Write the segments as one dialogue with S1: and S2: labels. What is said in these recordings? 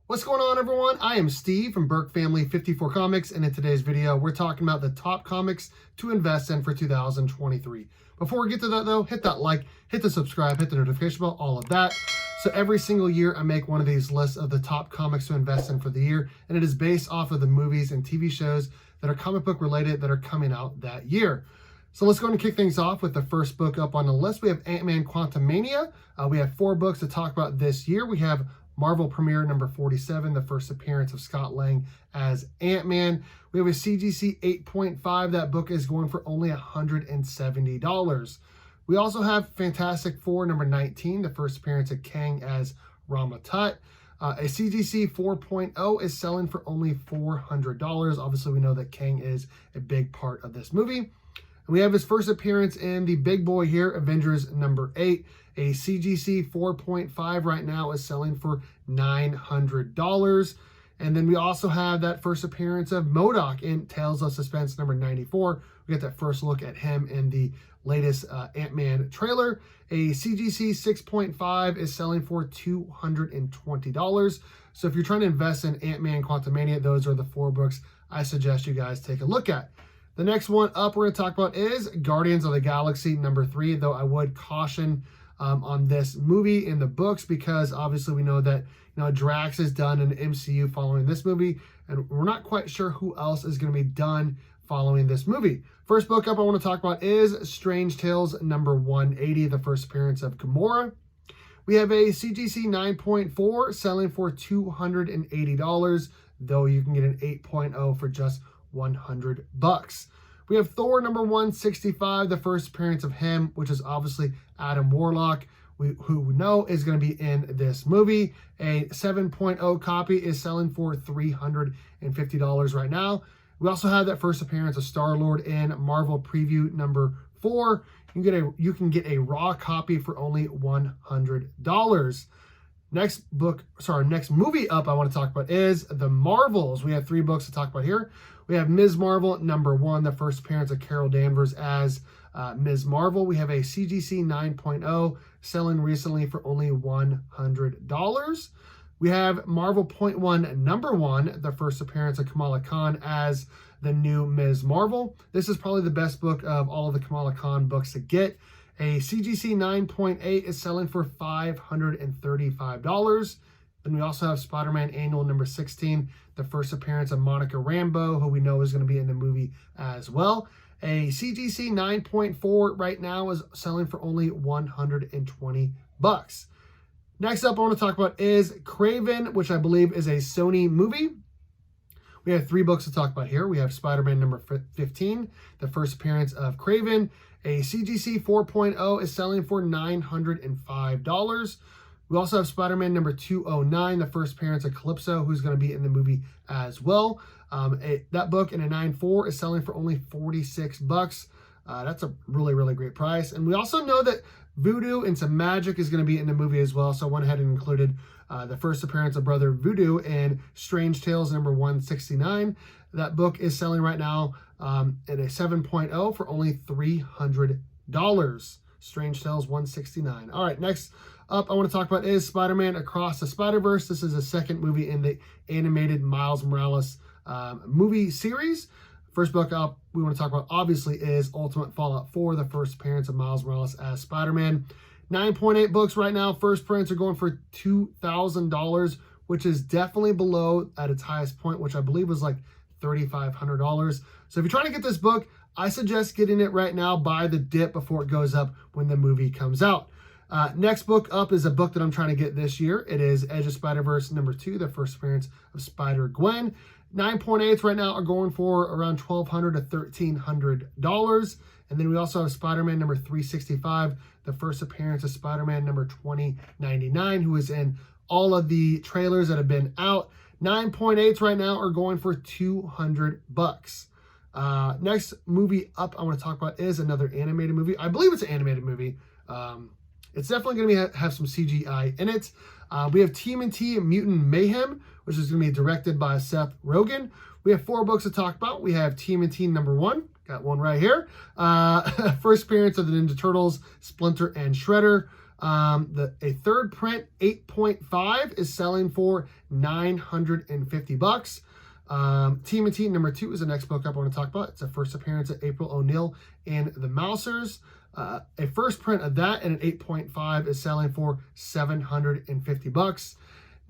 S1: What's going on, everyone? I am Steve from Burke Family 54 Comics, and in today's video, we're talking about the top comics to invest in for 2023. Before we get to that, though, hit that like, hit the subscribe, hit the notification bell, all of that. So every single year, I make one of these lists of the top comics to invest in for the year, and it is based off of the movies and TV shows that are comic book related that are coming out that year. So let's go and kick things off with the first book up on the list. We have Ant-Man Quantumania. We have 4 books to talk about this year. We have Marvel Premiere number 47, the first appearance of Scott Lang as Ant-Man. We have a CGC 8.5. That book is going for only $170. We also have Fantastic Four number 19, the first appearance of Kang as Rama Tut. A CGC 4.0 is selling for only $400. Obviously, we know that Kang is a big part of this movie. And we have his first appearance in the big boy here, Avengers number 8. A CGC 4.5 right now is selling for $900. And then we also have that first appearance of MODOK in Tales of Suspense number 94. We get that first look at him in the latest Ant-Man trailer. A CGC 6.5 is selling for $220. So if you're trying to invest in Ant-Man Quantumania, those are the 4 books I suggest you guys take a look at. The next one up we're going to talk about is Guardians of the Galaxy number 3, though I would caution on this movie in the books, because obviously we know that Drax is done in the MCU following this movie, and we're not quite sure who else is going to be done following this movie. First book up I want to talk about is Strange Tales number 180, the first appearance of Gamora. We have a CGC 9.4 selling for $280, though you can get an 8.0 for just $100. We have Thor number 165, the first appearance of him, which is obviously Adam Warlock, who we know is going to be in this movie. A 7.0 copy is selling for $350 right now. We also have that first appearance of Star-Lord in Marvel Preview number 4. You can get a raw copy for only $100. Next movie up I want to talk about is The Marvels. We have 3 books to talk about here. We have Ms. Marvel number 1, the first appearance of Carol Danvers as Ms. Marvel. We have a CGC 9.0 selling recently for only $100. We have Marvel .1 number 1, the first appearance of Kamala Khan as the new Ms. Marvel. This is probably the best book of all of the Kamala Khan books to get. A CGC 9.8 is selling for $535. Then we also have Spider-Man Annual number 16, the first appearance of Monica Rambeau, who we know is going to be in the movie as well. A CGC 9.4 right now is selling for only $120. Next up I want to talk about is Kraven, which I believe is a Sony movie. We have 3 books to talk about here. We have Spider-Man number 15, the first appearance of Kraven. A CGC 4.0 is selling for $905. We also have Spider-Man number 209, the first appearance of Calypso, who's going to be in the movie as well. That book in a 9.4 is selling for only $46. That's a really, really great price. And we also know that Voodoo and some magic is going to be in the movie as well. So I went ahead and included the first appearance of Brother Voodoo in Strange Tales number 169. That book is selling right now at a 7.0 for only $300. Strange Tales 169. All right, next up I want to talk about is Spider-Man Across the Spider-Verse. This is the second movie in the animated Miles Morales movie series. First book up we want to talk about obviously is Ultimate Fallout 4, the first appearance of Miles Morales as Spider-Man. 9.8 books right now. First prints are going for $2,000, which is definitely below at its highest point, which I believe was like $3,500. So if you're trying to get this book, I suggest getting it right now. Buy the dip before it goes up when the movie comes out. Next book up is a book that I'm trying to get this year. It is Edge of Spider-Verse number 2, the first appearance of Spider-Gwen. 9.8s right now are going for around $1,200 to $1,300. And then we also have Spider-Man number 365, the first appearance of Spider-Man number 2099, who is in all of the trailers that have been out. 9.8s right now are going for $200. Next movie up I want to talk about is another animated movie. I believe it's an animated movie. It's definitely going to have some CGI in it. We have TMNT Mutant Mayhem, which is going to be directed by Seth Rogen. We have 4 books to talk about. We have TMNT number 1. Got one right here. First appearance of the Ninja Turtles, Splinter and Shredder. A third print 8.5 is selling for $950. TMNT number 2 is the next book up I want to talk about. It's a first appearance of April O'Neil and the Mousers. A first print of that and an 8.5 is selling for $750.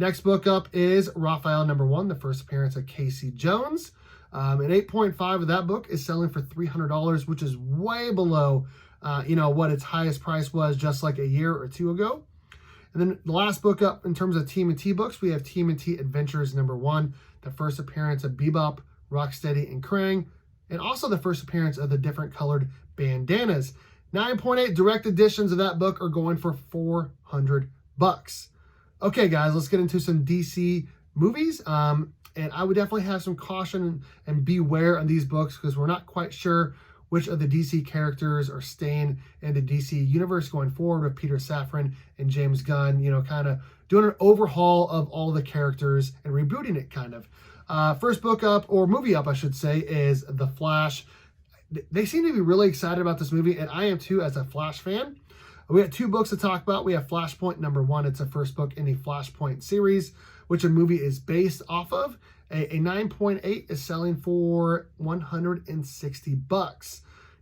S1: Next book up is Raphael number 1, the first appearance of Casey Jones. An 8.5 of that book is selling for $300, which is way below what its highest price was just like a year or two ago. And then the last book up in terms of TMNT books, we have TMNT Adventures number 1, the first appearance of Bebop, Rocksteady, and Krang, and also the first appearance of the different colored bandanas. 9.8 direct editions of that book are going for $400. Okay, guys, let's get into some DC movies. And I would definitely have some caution and beware on these books because we're not quite sure which of the DC characters are staying in the DC universe going forward with Peter Safran and James Gunn, kind of doing an overhaul of all the characters and rebooting it kind of. First book up, or movie up, I should say, is The Flash. They seem to be really excited about this movie, and I am too as a Flash fan. We have 2 books to talk about. We have Flashpoint number 1. It's the first book in the Flashpoint series, which a movie is based off of. A 9.8 is selling for $160.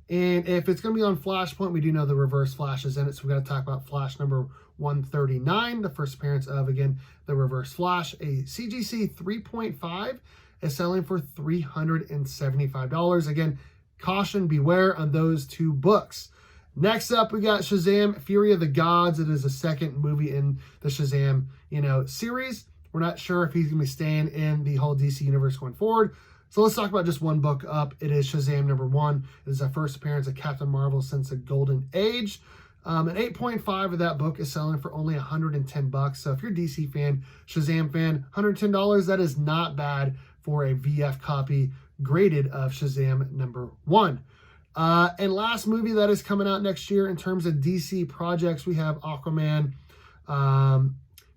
S1: And if it's going to be on Flashpoint, we do know the Reverse Flash is in it, so we got to talk about Flash number 139, the first appearance of, again, the Reverse Flash. A CGC 3.5 is selling for $375. Again, caution, beware on those 2 books. Next up, we got Shazam! Fury of the Gods. It is the second movie in the Shazam, series. We're not sure if he's going to be staying in the whole DC universe going forward. So let's talk about just one book up. It is Shazam number 1. It is the first appearance of Captain Marvel since the Golden Age. An 8.5 of that book is selling for only $110. So if you're a DC fan, Shazam fan, $110, that is not bad for a VF copy graded of Shazam number 1. And last movie that is coming out next year in terms of DC projects, we have Aquaman.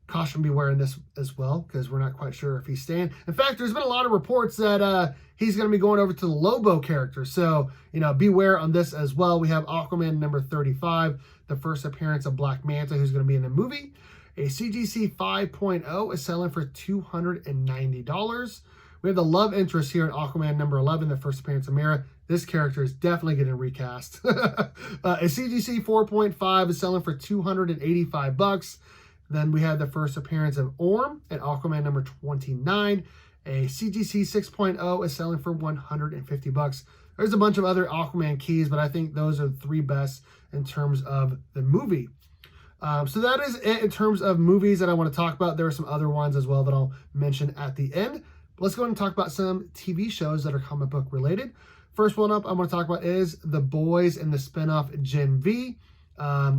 S1: Caution, beware in this as well, because we're not quite sure if he's staying. In fact, there's been a lot of reports that he's going to be going over to the Lobo character. So, beware on this as well. We have Aquaman number 35, the first appearance of Black Manta, who's going to be in the movie. A CGC 5.0 is selling for $290. We have the love interest here in Aquaman number 11, the first appearance of Mera. This character is definitely getting recast. A CGC 4.5 is selling for $285. Then we have the first appearance of Orm in Aquaman number 29. A CGC 6.0 is selling for $150. There's a bunch of other Aquaman keys, but I think those are the 3 best in terms of the movie. So that is it in terms of movies that I want to talk about. There are some other ones as well that I'll mention at the end. But let's go ahead and talk about some TV shows that are comic book related. First one up I want to talk about is The Boys and the spinoff Gen V.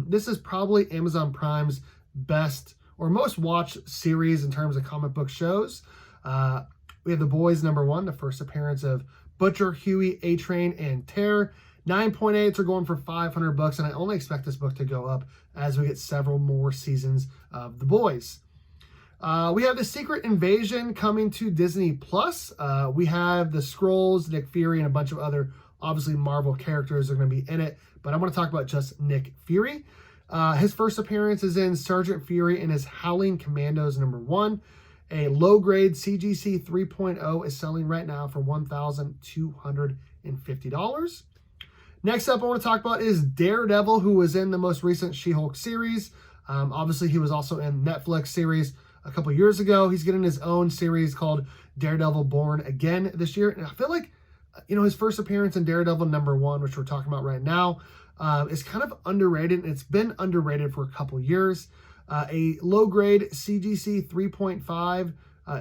S1: This is probably Amazon Prime's best or most watched series in terms of comic book shows. We have The Boys number 1, the first appearance of Butcher, Huey, A-Train, and Terror. 9.8s are going for $500, and I only expect this book to go up as we get several more seasons of The Boys. We have The Secret Invasion coming to Disney Plus. We have the Skrulls, Nick Fury, and a bunch of other, obviously, Marvel characters are going to be in it, but I want to talk about just Nick Fury. His first appearance is in Sergeant Fury and his Howling Commandos number 1. A low-grade CGC 3.0 is selling right now for $1,250. Next up I want to talk about is Daredevil, who was in the most recent She-Hulk series. Obviously, he was also in Netflix series a couple years ago. He's getting his own series called Daredevil Born Again this year. And I feel like, his first appearance in Daredevil number 1, which we're talking about right now, is kind of underrated. It's been underrated for a couple years. A low-grade CGC 3.5,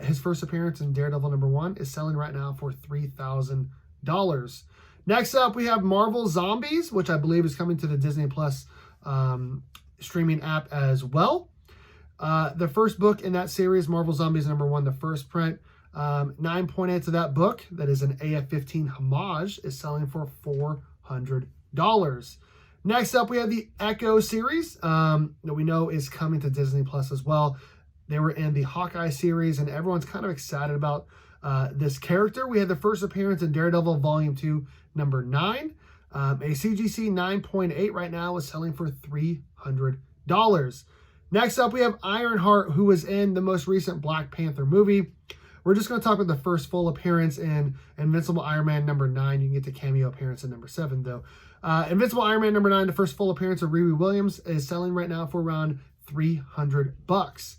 S1: his first appearance in Daredevil number 1, is selling right now for $3,000. Next up, we have Marvel Zombies, which I believe is coming to the Disney Plus streaming app as well. The first book in that series, Marvel Zombies number 1, the first print, 9.8 of that book, that is an AF-15 homage, is selling for $400. Next up, we have the Echo series that we know is coming to Disney Plus as well. They were in the Hawkeye series, and everyone's kind of excited about this character. We had the first appearance in Daredevil Volume 2, number 9. A CGC 9.8 right now is selling for $300. Next up, we have Ironheart, who was in the most recent Black Panther movie. We're just going to talk about the first full appearance in Invincible Iron Man number 9. You can get the cameo appearance in number 7, though. Invincible Iron Man number 9, the first full appearance of Riri Williams, is selling right now for around $300.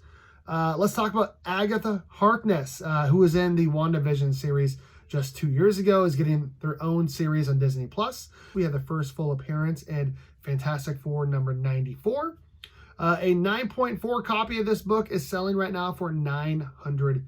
S1: Let's talk about Agatha Harkness, who was in the WandaVision series just 2 years ago, is getting their own series on Disney+. We have the first full appearance in Fantastic Four number 94. A 9.4 copy of this book is selling right now for $900.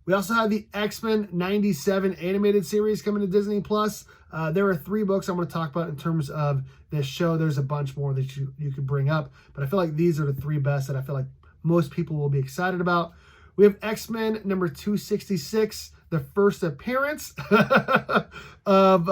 S1: We also have the X-Men 97 animated series coming to Disney+. There are 3 books I'm going to talk about in terms of this show. There's a bunch more that you could bring up, but I feel like these are the 3 best that I feel like most people will be excited about. We have X-Men number 266, the first appearance of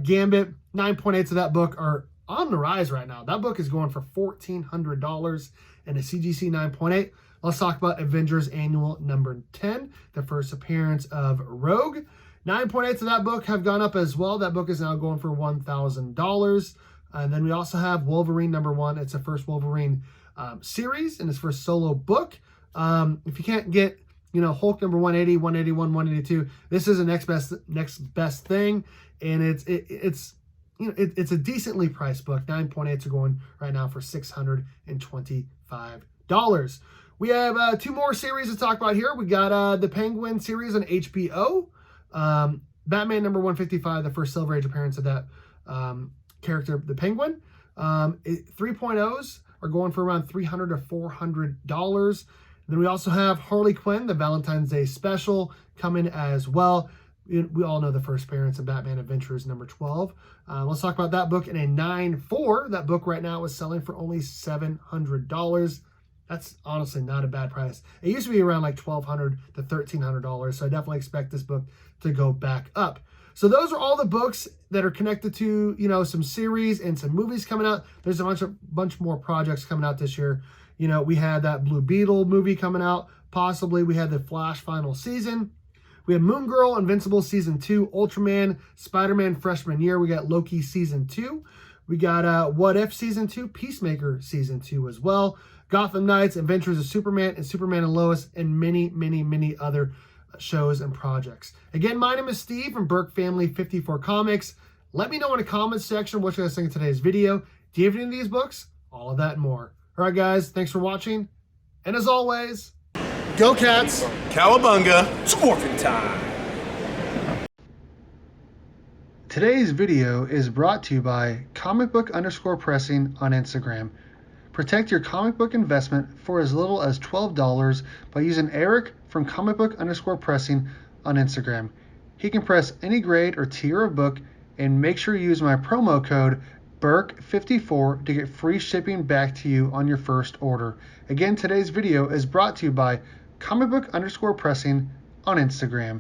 S1: Gambit. 9.8s of that book are on the rise right now. That book is going for $1,400 and a CGC 9.8. Let's talk about Avengers Annual number 10, the first appearance of Rogue. 9.8s of that book have gone up as well. That book is now going for $1,000. And then we also have Wolverine number 1. It's the first Wolverine series and its first solo book. If you can't get, Hulk number 180, 181, 182, this is the next best thing, and it's a decently priced book. 9.8s are going right now for $625. We have 2 more series to talk about here. We got the Penguin series on HBO. Batman number 155, the first Silver Age appearance of that character, the Penguin. 3.0s are going for around $300 to $400. Then we also have Harley Quinn, the Valentine's Day special, coming as well. We all know the first appearance of Batman Adventures number 12. Let's talk about that book in a 9.4. That book right now is selling for only $700. That's honestly not a bad price. It used to be around like $1,200 to $1,300, so I definitely expect this book to go back up. So those are all the books that are connected to, some series and some movies coming out. There's a bunch more projects coming out this year. We had that Blue Beetle movie coming out. Possibly we had the Flash final season. We have Moon Girl, Invincible Season 2, Ultraman, Spider-Man Freshman Year. We got Loki Season 2. We got What If Season 2, Peacemaker Season 2 as well. Gotham Knights, Adventures of Superman, and Superman and Lois, and many, many, many other shows and projects. Again, my name is Steve from Burke Family 54 Comics. Let me know in the comments section what you guys think of today's video. Do you have any of these books? All of that and more. All right, guys, thanks for watching. And as always, go Cats!
S2: Cowabunga! It's Morphin time!
S1: Today's video is brought to you by comicbook_pressing on Instagram. Protect your comic book investment for as little as $12 by using Eric from comicbook_pressing on Instagram. He can press any grade or tier of book, and make sure you use my promo code BURK54 to get free shipping back to you on your first order. Again, today's video is brought to you by comicbook_pressing on Instagram.